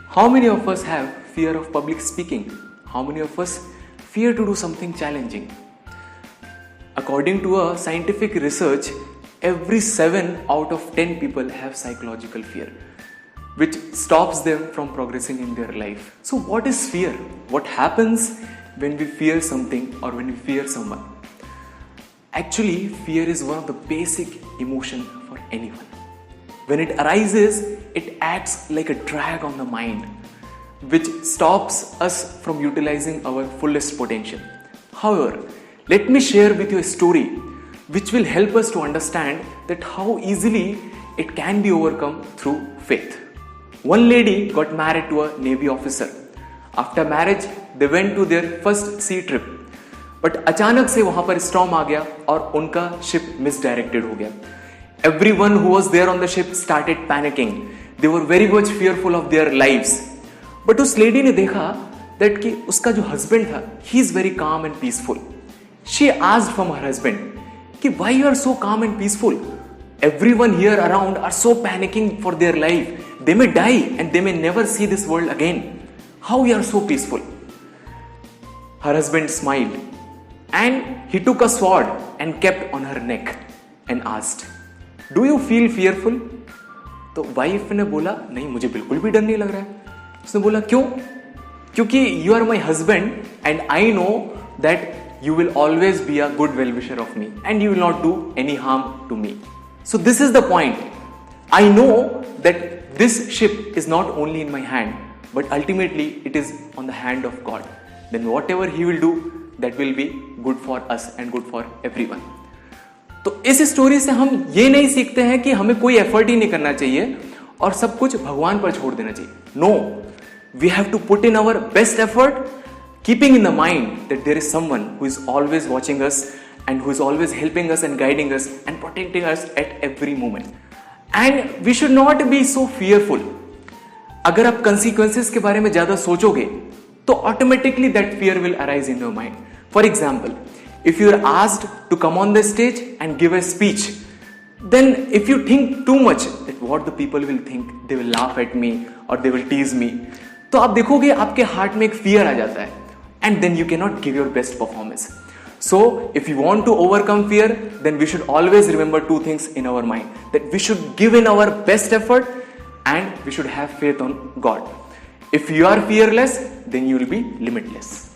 How many of us have fear of public speaking? How many of us fear to do something challenging? According to a scientific research, every 7 out of 10 people have psychological fear, which stops them from progressing in their life. So what is fear? What happens when we fear something or when we fear someone? Actually, fear is one of the basic emotions for anyone. When it arises, it acts like a drag on the mind, which stops us from utilizing our fullest potential. However, let me share with you a story which will help us to understand that how easily it can be overcome through faith. One lady got married to a Navy officer. After marriage, they went to their first sea trip. But अचानक से वहां पर storm आ गया और उनका ship misdirected हो गया. Everyone who was there on the ship started panicking. They were very much fearful of their lives. But उस लेडी ने देखा that कि उसका जो हस्बैंड था, he is very calm and peaceful. She asked from her husband कि why you are so calm and peaceful? Everyone here around are so panicking for their life. They may die and they may never see this world again. How you are so peaceful? Her husband smiled and he took a sword and kept on her neck and asked, "Do you feel fearful?" तो wife ने बोला, नहीं मुझे बिल्कुल भी डर नहीं लग रहा है. उसने बोला, क्यों? क्योंकि you are my husband and I know that you will always be a good well-wisher of me and you will not do any harm to me. So this is the point. I know that this ship is not only in my hand, but ultimately it is on the hand of God. Then whatever he will do, that will be good for us and good for everyone. तो इस story से हम ये नहीं सीखते हैं कि हमें कोई एफर्ट ही नहीं करना चाहिए और सब कुछ भगवान पर छोड़ देना चाहिए. No, we have to put in our best effort, keeping in the mind that there is someone who is always watching us and who is always helping us and guiding us and protecting us at every moment. And we should not be so fearful. अगर आप consequences के बारे में ज़्यादा सोचोगे तो automatically that fear will arise in your mind. For example, if you are asked to come on the stage and give a speech, then if you think too much that what the people will think, they will laugh at me or they will tease me, तो आप देखोगे आपके heart में एक fear आ जाता है and then you cannot give your best performance. So, if you want to overcome fear, then we should always remember two things in our mind. That we should give in our best effort and we should have faith on God. If you are fearless, then you will be limitless.